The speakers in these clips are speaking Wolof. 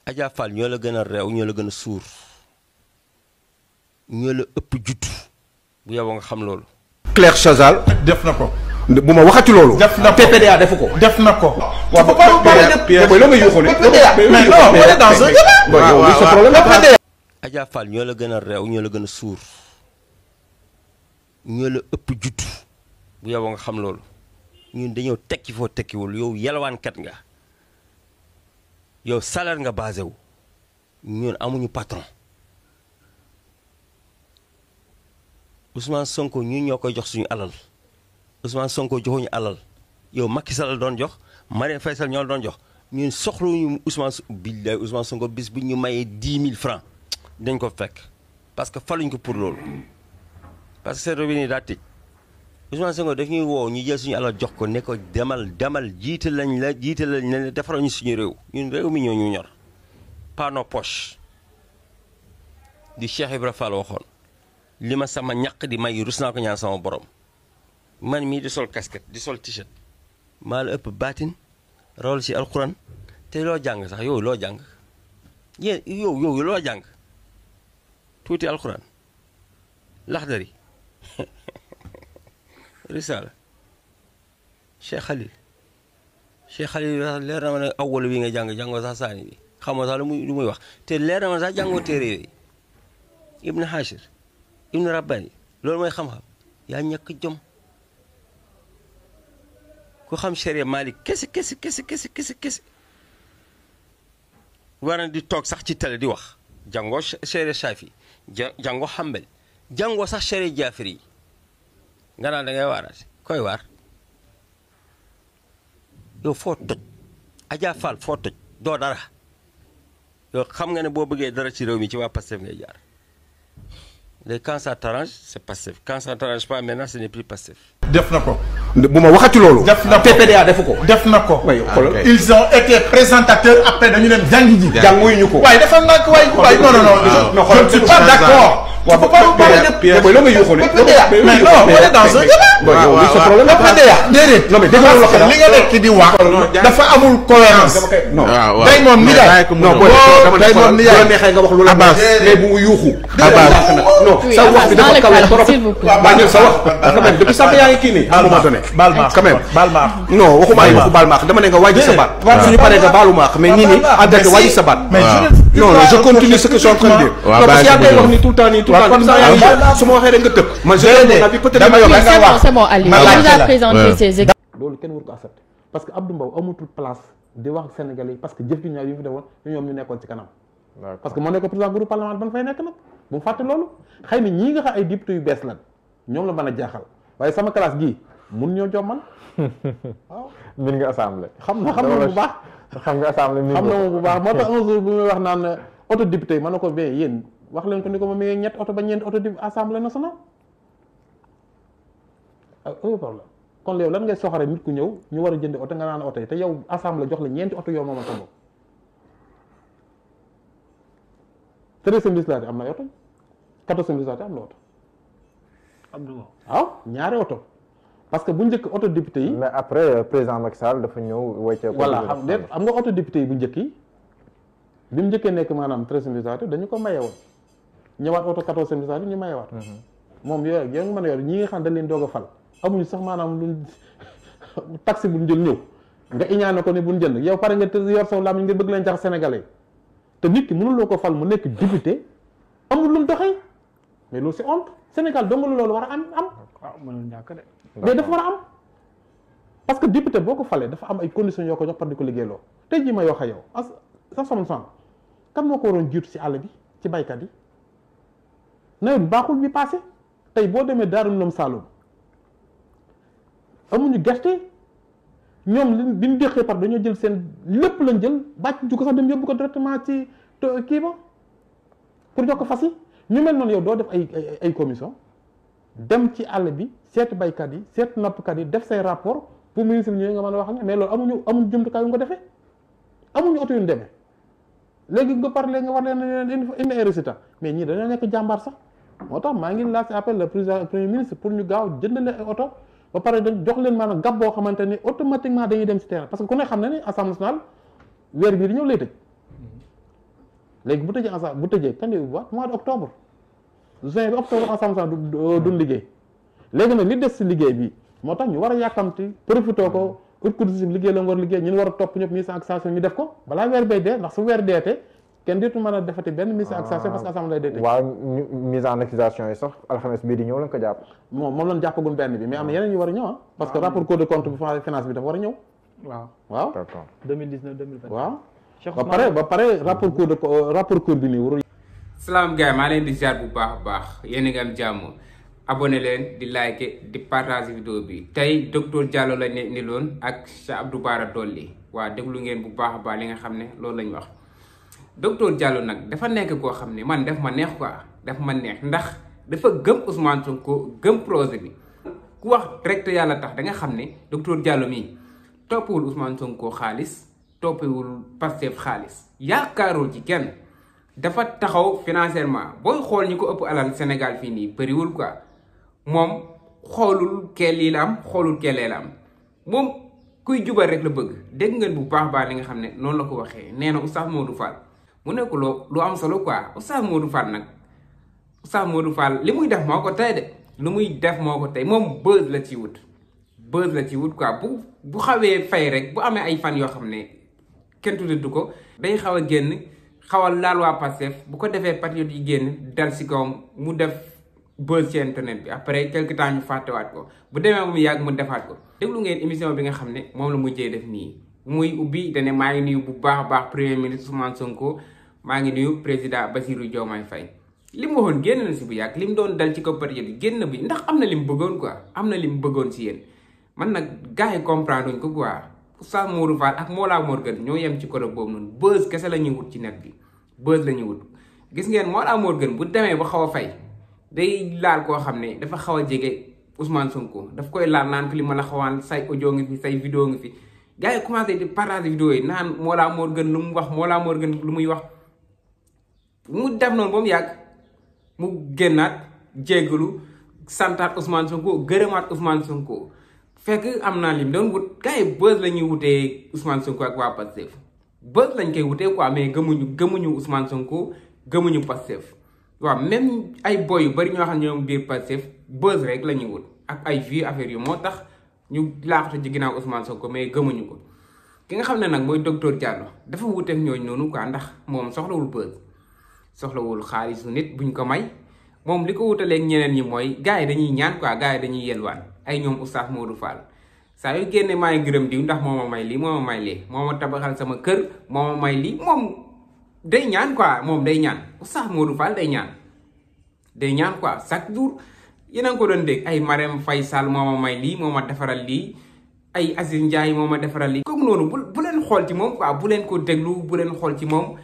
Adja Fall ñoo la gën a réew ñoo la gën a suur ñoo la ëpp juttu bu yow nga xam loolu. Claire Chazal def na ko. bu ma waxati loolu. def na ko PPDA defu ko. def na ko. waaw mooy loo nga yuuxu ne. mais non on est dans un débat. Adja Fall ñoo la gën a réew ñoo la gën a suur ñoo la ëpp juttu bu yow nga xam loolu ñun dañoo tekki foo tekkiwul yow yalwaankat nga yow salaire nga basé wu ñun amuñu patron Ousmane Sonko ñun ñoo koy jox suñu alal Ousmane Sonko joxuñu alal yow Macky Sall doon jox Marième Faye Sall ñoo doon jox ñun soxlawuñu billaay Ousmane Sonko bis bu ñu mayee 10 000 francs dañ ko fekk parce que faluñ ko pour loolu parce que seen robinet daa tëj Ousmane Sonko daf ñuy woo ñu jël suñu alal jox ko ne ko demal jiite lañ ne defaral ñu suñu réew ñun réew mi ñoo ñu ñor pas nos poches di Cheikh Ibra Fall waxoon li ma sama ñaq di may rus naa ko ñaan sama borom man mii di sol casquette di sol t-shirt maa la ëpp baatin rawal si alxuraan te loo jàng sax yow loo jàng yéen yow loo jàng tuuti alxuraan laxdari risaala Cheikh Khalil leer na ma ne awwal wi nga jàngoo sax saani bi xamoo sax lu muy wax te leer na ma sax jàngoo téere yooyu Ibn Hashir Ibn Rabbani loolu mooy xam-xam yaa ñàkk jom ku xam sharia Malik kese war na di toog sax ci télé di wax jàngoo sharia Shafi jàngoo Hanbali jàngoo sax sharia Jaafiri yi nga naan da ngay waaraate koy waar yow foo toj Adja Fall foo toj doo dara yow xam nga ne boo bëggee dara ci réew mi ci waa Pastef ngay jaar léegi quand ça t'arrange c'est Pastef quand ça t'arrange pas maintenant ce n'est plus Pastef. def na ko. bu ma waxati loolu. def na ko PPDA defu ko. def na ko. waaye xoolal ils ont été présentateurs après dañu leen jàngi ji. jànguñu ko. waaye defal naa ko waaye non je ne suis pas d'accord. waaw mooy loo nga yuuxu ne. mais non on est dans un débat. déedéet. non mais dégg nga li nga nekk di wax. dafa amul cohérence. non day moom ni daay. non booy day moom ni daay. bu la neexee nga wax lu la mais bu mu yuuxu. non sa wax bi dafa kawe trop. waa ñun sa wax quand même depuis sànq yaa ngi kii nii. à un moment donné. baal maax quand même. baal maax. non waxuma ay waxu baal maax dama ne nga wàññi sa baat. suñu paree nga baalu maax mais nii nii ànd ak wàññi sa baat. non je continue ce que je suis en train de dire. non parce que yaa koy wax ni tout le temps nii tout le temps comme ça yaa ngi su ma waxee rek nga tëb. man je dama yokk nga wax c'est bon Ali. on nous a présenté ces exemples. loolu kenn waru ko accepté parce que Abdou Mbow amatul place di wax Sénégalais yi parce que jëf ju ñaaw yi fi defoon ñoom ñu nekkoon ci kanam. parce que moo nekk président groupe parlementaire ban fay nekk nag bu mu fàtte loolu xëy na ñii nga xam ay député yu bees lan ñoom la mën a jaaxal waaye sama classe gii mun ñoo jommal waaw. min nga assemblée. xam na bu baax. xam nga assemblée min xam na moom bu baax moo tax un jour bu muy wax naan auto député yi mën na ko mais yéen wax leen ko ni ko ma mi ngi ñett oto ba ñeenti auto di assemblée nationale problème kon yow lan ngay soxare nit ku ñëw ñu war a jënd oto nga naan oto yi te yow assemblée jox la ñeenti oto yow moom a sa bopp 13e législature am na oto 14e législature am na oto waaw ñaari oto parce que bu njëkk oto député yi. mais après président Macky Sall dafa ñëw wecce. voilà xam nga oto député yi bu njëkk yi bi mu njëkkee nekk maanaam 13e législature dañu ko maye woon ñëwaat oto 14e législature ñu mayewaat. moom yooyu nga mën a yor ñi nga xam dañ leen doog a fal amuñu sax maanaam luñ taxi bu ñu jël ñëw nga iñaane ko ne buñ jënd yow pare nga yor saw làmmiñ nga bëgg leen jax sénégalais te nit ki mënuloo ko fal mu nekk député amul lu mu doxee mais loolu c'est honte Sénégal dong loolu war a am. waaw mënul ñàkk de. mais dafa war a am parce que député boo ko falee dafa am ay conditions yoo ko jox par di ko liggéeyloo tey jii ma yoo xa yow sa sama sang kan moo ko waroon jiitu ci àll bi ci baykat yi nawet bi baaxul bi passé tey boo demee Daaru Minam Saloum amuñu gerte ñoom bi ñu déqee par dañoo jël seen lépp lañ jël bàcc ju ko sax dem yóbbu ko directement ci kii ba pour jox ko fas yi ñu mel noonu yow doo def ay commission dem ci àll bi seet baykat yi seet nappkat yi def say rapport pour ministre ñëwee nga mën a wax ak mais loolu amuñu jumtukaay yu nga defee amuñu oto yu ñu demee léegi nga parle nga war leen indi ay résultat mais ñii dañoo nekk jàmbaar sax moo tax maa ngi lancé appel le président premier ministre pour ñu gaaw jënd leen ay oto ba pare dañ jox leen maanaam gab boo xamante ni automatiquement dañuy dem ci terrain parce que ku ne xam na ni assemblée nationale weer bii di ñëw lay tëj léegi bu tëjee ensemble bu tëjee kan lay ubbiwaat mois d' octobre juin bi octobre ensemble duñ liggéey léegi nag li des si liggéey bi moo tax ñu war a yàkkamti profité ko ut ko si liggéey la war liggéey ñun war a topp ñëpp mise en accusation ñu def ko balaa weer bay dee ndax su weer deete kenn dootu mën a defati benn mise en accusation parce que assemblée lay dee waaw mise en accusation yi sax alxames bii di ñëw lañ ko jàpp moom lañ jàppagul benn bi mais am na yeneen ñu war a ñëw parce que rapport Cour des comptes bu finance bi dafa war a ñëw waaw 2019 2020 waaw ba pare rapport cour bi nii warul salaam gars maa leen di ziar bu baax a baax yéen a ngi am jàmm abonné leen di like di partage vidéo bi tey docteur Diallo la ne ni loon ak Cheikh Abdou Bara Dolly waa déglu ngeen bu baax a baax li nga xam ne loolu lañ wax docteur Diallo nag dafa nekk koo xam ne man daf ma neex quoi daf ma neex ndax dafa gëm Ousmane Sonko gëm projet bi ku wax rek te yàlla tax da nga xam ne docteur Diallo mii toppewul Ousmane Sonko xaalis toppewul Pastef xaalis yaakaarul ci kenn dafa taxaw financièrement booy xool ñi ko ëpp alal Sénégal fii nii bëriwul quoi moom xoolul kee lii la am xoolul kee lee la am moom kuy jubal rek la bëgg dégg ngeen bu baax baax li nga xam ne noonu la ko waxee nee na Oustaz Modou Fall mu nekk lu am solo quoi Oustaz Modou Fall nag Oustaz Modou Fall li muy def moo ko tey de lu muy def moo ko tey moom buzz la ci wut quoi bu xawee fay rek bu amee ay fan yoo xam ne kenn tuddatu ko day xaw a génn xawal laal waa Pastef bu ko defee patriote yi génn dal si kawam mu def buzz ci internet bi après quelque temps ñu fàttewaat ko bu demee mu yàgg mu defaat ko déglu ngeen émission bi nga xam ne moom la mujjee def nii muy ubbi dane maa ngi nuyu bu baax a baax premier ministre Ousmane Sonko maa ngi nuyu président Bassirou Diomaye Faye li mu waxoon génn na si bu yàgg li mu doon dal ci kaw patriote yi génn bi ndax am na li mu bëggoon quoi am na li mu bëggoon si yéen man nag gars yi comprendre uñ ko quoi Oustaz Modou Fall ak Mollah Morgun ñoo yem ci côté boobu noonu buzz kese la ñuy wut ci net bi buzz la ñuy wut gis ngeen Mollah Morgun bu demee ba xaw a fay day laal koo xam ne dafa xaw a jege Ousmane Sonko daf koy laal naan ko li ma la xawaan say audio ngi fi say vidéo ngi fi gars yi commencé di partager vidéo yi naan Mollah Morgun lu mu wax Mollah Morgun lu muy wax mu def noonu ba mu yàgg mu génnaat jéggalu santaat Ousmane Sonko gërëmaat Ousmane Sonko fekk am naa lim doon wut gars yi buzz la ñuy wutee Ousmane Sonko ak waa Pastef buzz lañ koy wutee quoi mais gëmuñu Ousmane Sonko gëmuñu Pastef waaw même ay boy yu bari ñoo xam ne ñoom biir Pastef buzz rek la ñuy wut ak ay vues affaire yu moo tax ñu laaxatu ci ginnaaw Ousmane Sonko mais gëmuñu ko ki nga xam ne nag mooy docteur Diallo dafa wuteek ñooñu noonu quoi ndax moom soxlawul buzz soxlawul xaalisu nit buñ ko may moom li ko wutaleeg ñeneen ñi mooy gars yi dañuy ñaan quoi gars yi dañuy yelwaan ay ñoom Oustaz Modou Fall saa yu génne maa ngi gërëm diw ndax moo ma may lii moo ma may lii moo ma tabaxal sama kër moo ma may lii moom day ñaan quoi moom day ñaan Oustaz Modou Fall day ñaan quoi chaque jour yéen a ngi ko doon dégg ay Marème Faye Sall moo ma may lii moo ma defaral lii ay Aziz Ndiaye moo ma defaral lii comme noonu bu leen xool ci moom quoi bu leen ko déglu bu leen xool ci moom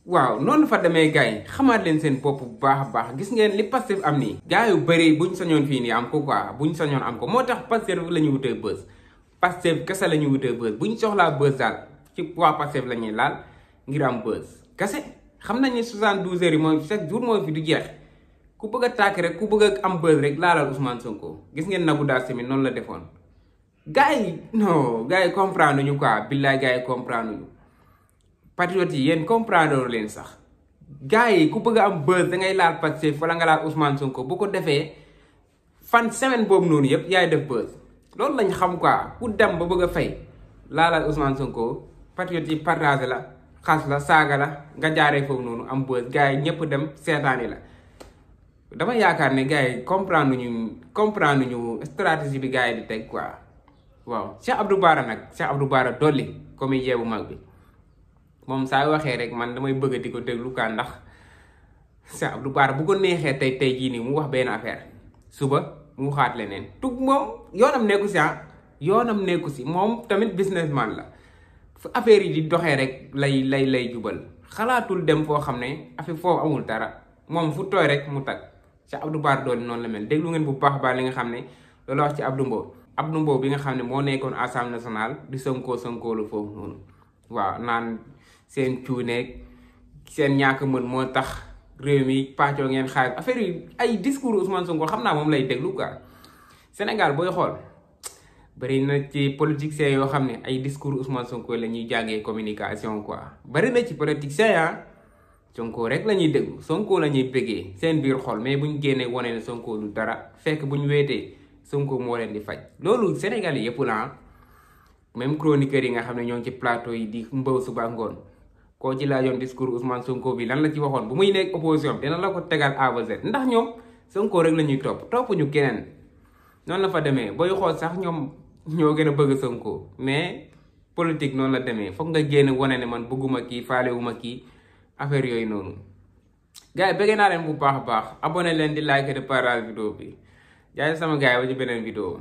waaw noonu fa demee gars yi xamaat leen seen bopp bu baax a baax gis ngeen li Pastef am nii gars yu bëri buñ sañoon fii nii am ko quoi buñ sañoon am ko moo tax Pastef la ñuy wutee buzz Pastef kese la ñuy wutee buzz buñ soxlaa buzz daal ci waa Pastef la ñuy laal ngir am buzz kese xam nañ ne 72 heures yi mooy chaque jour mooy fi du jeex ku bëgg a tàkk rek ku bëgg a am buzz rek laalal Ousmane Sonko gis ngeen Nabou Dash tamit noonu la defoon gars yi non gars yi comprendre ñu quoi billaay gars yi comprendre ñu patriotes yi yéen comprendre leen sax gars yi ku bëgg a am buzz da ngay laal Pastef wala nga laal Ousmane Sonko bu ko defee fan semaine boobu noonu yëpp yaay def buzz loolu lañ xam quoi ku dem ba bëgg a fay laalal Ousmane Sonko patriotes yi partagé la xas la saaga la nga jaaree foofu noonu am buzz gars yi ñëpp dem seetaani la dama yaakaar ne gars yi comprendre ñu stratégie bi gars yi di teg quoi waaw Cheikh Abdou Bara nag Cheikh Abdou Bara Dolly comédien bu mag bi moom saa waxee rek man damay bëgg di ko déglu kaa ndax Cheikh Abdou Bara bu ko neexee tey jii nii mu wax benn affaire suba mu waxaat leneen tug moom yoonam nekku si moom tamit businessman la fu affaire yi di doxee rek lay jubal xalaatul dem foo xam ne affaire foofu amul dara moom fu tooy rek mu tag Cheikh Abdou Bara Dolly noonu la mel déglu ngeen bu baax li nga xam ne loolu wax ci Abdou Mbow bi nga xam ne moo nekkoon Assemblée nationale di sonkoolu foofu noonu waaw naan seen cuuneeg seen ñàkk mën moo tax réew mi pàccoo ngeen xaar affaire yi ay discours Ousmane Sonko xam naa moom lay déglu quoi Sénégal booy xool bari na ci politiciens yoo xam ne ay discours Ousmane Sonko la ñuy jàngee communication quoi bari na ci politiciens Sonko rek la ñuy déglu Sonko la ñuy bëggee seen biir xol mais buñ génnee wane ne Sonko du dara fekk buñ weetee Sonko moo leen di faj loolu Sénégal yi yëpp la même chroniqueurs yi nga xam ne ñoo ngi ci plateau yi di mbaw suba ngoon koo ci laajoon discours Ousmane Sonko bi lan la ci waxoon bu muy nekk opposition dina la ko tegal A ba Z ndax ñoom Sonko rek la ñuy topp ñu keneen noonu la fa demee booy xool sax ñoom ñoo gën a bëgg Sonko mais politique noonu la demee foog nga génn wane ne man bëgguma kii faalewuma kii affaire yooyu noonu gars yi bëggee naa leen bu baax a baax abonné leen di like de partage vidéo bi jaay sama gars yi ba ci beneen vidéo